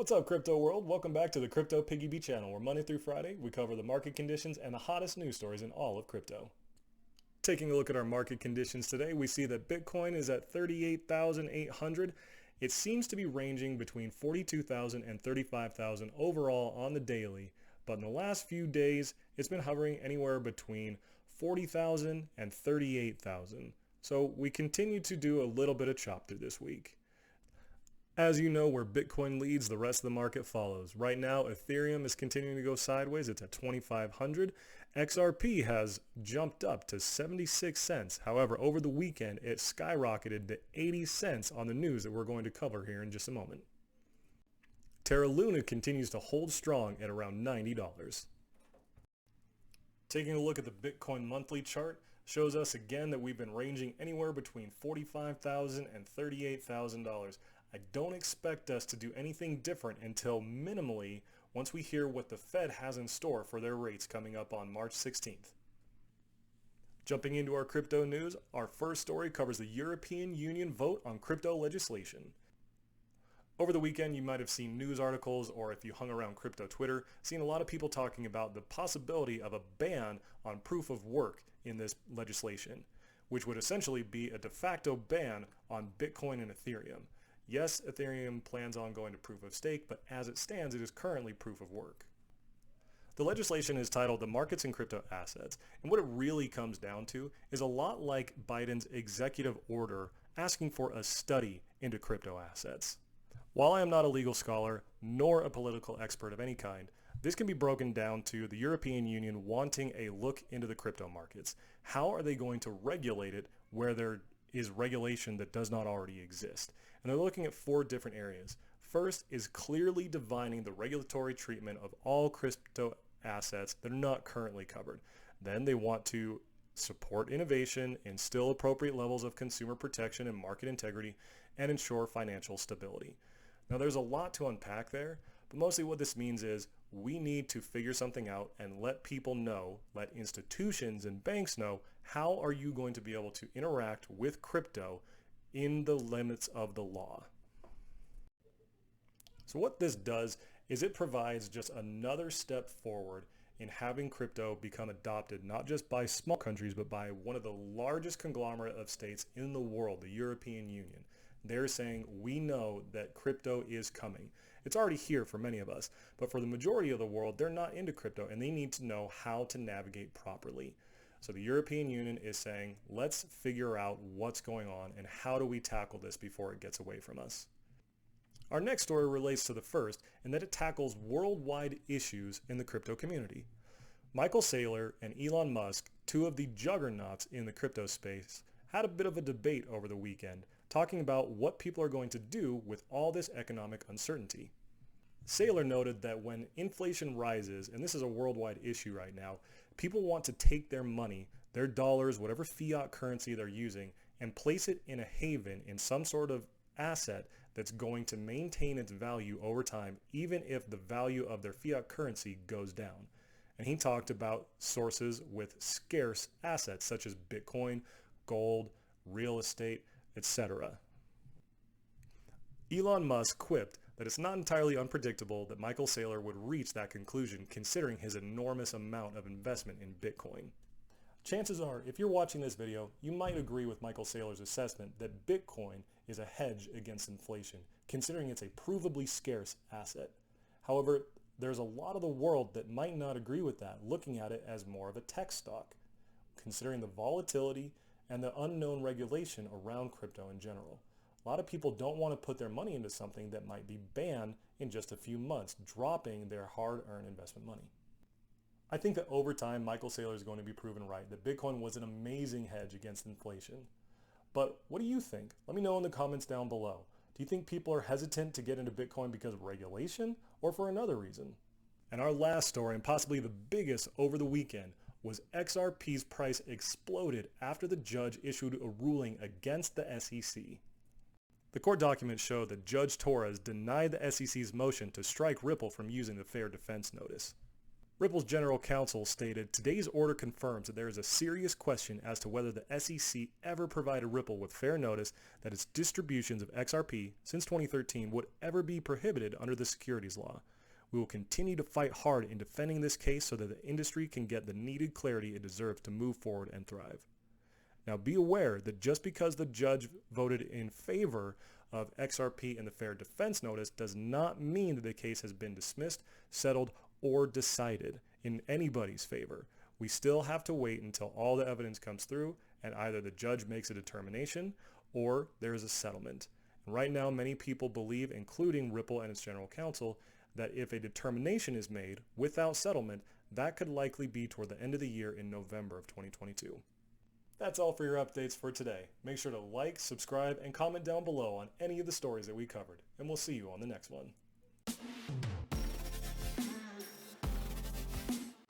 What's up, crypto world? Welcome back to the Crypto Piggy Bee channel, where Monday through Friday we cover the market conditions and the hottest news stories in all of crypto. Taking a look at our market conditions today, we see that Bitcoin is at 38,800. It seems to be ranging between 42,000 and 35,000 overall on the daily, but in the last few days it's been hovering anywhere between 40,000 and 38,000. So we continue to do a little bit of chop through this week. As you know, where Bitcoin leads, the rest of the market follows. Right now, Ethereum is continuing to go sideways. It's at 2,500. XRP has jumped up to 76 cents. However, over the weekend, it skyrocketed to 80 cents on the news that we're going to cover here in just a moment. Terra Luna continues to hold strong at around $90. Taking a look at the Bitcoin monthly chart shows us again that we've been ranging anywhere between $45,000 and $38,000. I don't expect us to do anything different until minimally once we hear what the Fed has in store for their rates coming up on March 16th. Jumping into our crypto news, our first story covers the European Union vote on crypto legislation. Over the weekend, you might have seen news articles, or if you hung around crypto Twitter, seen a lot of people talking about the possibility of a ban on proof of work in this legislation, which would essentially be a de facto ban on Bitcoin and Ethereum. Yes, Ethereum plans on going to proof of stake, but as it stands, it is currently proof of work. The legislation is titled The Markets in Crypto Assets, and what it really comes down to is a lot like Biden's executive order asking for a study into crypto assets. While I am not a legal scholar, nor a political expert of any kind, this can be broken down to the European Union wanting a look into the crypto markets. How are they going to regulate it where there is regulation that does not already exist? And they're looking at 4 different areas. First is clearly defining the regulatory treatment of all crypto assets that are not currently covered. Then they want to support innovation, instill appropriate levels of consumer protection and market integrity, and ensure financial stability. Now there's a lot to unpack there, but mostly what this means is we need to figure something out and let people know, let institutions and banks know, how are you going to be able to interact with crypto in the limits of the law. So what this does is it provides just another step forward in having crypto become adopted not just by small countries, but by one of the largest conglomerate of states in the world, the European Union. They're saying, we know that crypto is coming. It's already here for many of us, but for the majority of the world, they're not into crypto and they need to know how to navigate properly. So the European Union is saying, let's figure out what's going on and how do we tackle this before it gets away from us. Our next story relates to the first in that it tackles worldwide issues in the crypto community. Michael Saylor and Elon Musk, 2 of the juggernauts in the crypto space, had a bit of a debate over the weekend, talking about what people are going to do with all this economic uncertainty. Saylor noted that when inflation rises, and this is a worldwide issue right now, people want to take their money, their dollars, whatever fiat currency they're using, and place it in a haven in some sort of asset that's going to maintain its value over time, even if the value of their fiat currency goes down. And he talked about sources with scarce assets such as Bitcoin, gold, real estate, etc. Elon Musk quipped that it's not entirely unpredictable that Michael Saylor would reach that conclusion considering his enormous amount of investment in Bitcoin. Chances are, if you're watching this video, you might agree with Michael Saylor's assessment that Bitcoin is a hedge against inflation, considering it's a provably scarce asset. However, there's a lot of the world that might not agree with that, looking at it as more of a tech stock, considering the volatility and the unknown regulation around crypto in general. A lot of people don't want to put their money into something that might be banned in just a few months, dropping their hard-earned investment money. I think that over time, Michael Saylor is going to be proven right that Bitcoin was an amazing hedge against inflation. But what do you think? Let me know in the comments down below. Do you think people are hesitant to get into Bitcoin because of regulation or for another reason? And our last story, and possibly the biggest over the weekend, was XRP's price exploded after the judge issued a ruling against the SEC. The court documents show that Judge Torres denied the SEC's motion to strike Ripple from using the Fair Defense Notice. Ripple's general counsel stated, "Today's order confirms that there is a serious question as to whether the SEC ever provided Ripple with fair notice that its distributions of XRP since 2013 would ever be prohibited under the securities law. We will continue to fight hard in defending this case so that the industry can get the needed clarity it deserves to move forward and thrive." Now be aware that just because the judge voted in favor of XRP in the fair defense notice does not mean that the case has been dismissed, settled, or decided in anybody's favor. We still have to wait until all the evidence comes through and either the judge makes a determination or there is a settlement. And right now, many people believe, including Ripple and its general counsel, that if a determination is made without settlement, that could likely be toward the end of the year in November of 2022. That's all for your updates for today. Make sure to like, subscribe, and comment down below on any of the stories that we covered, and we'll see you on the next one.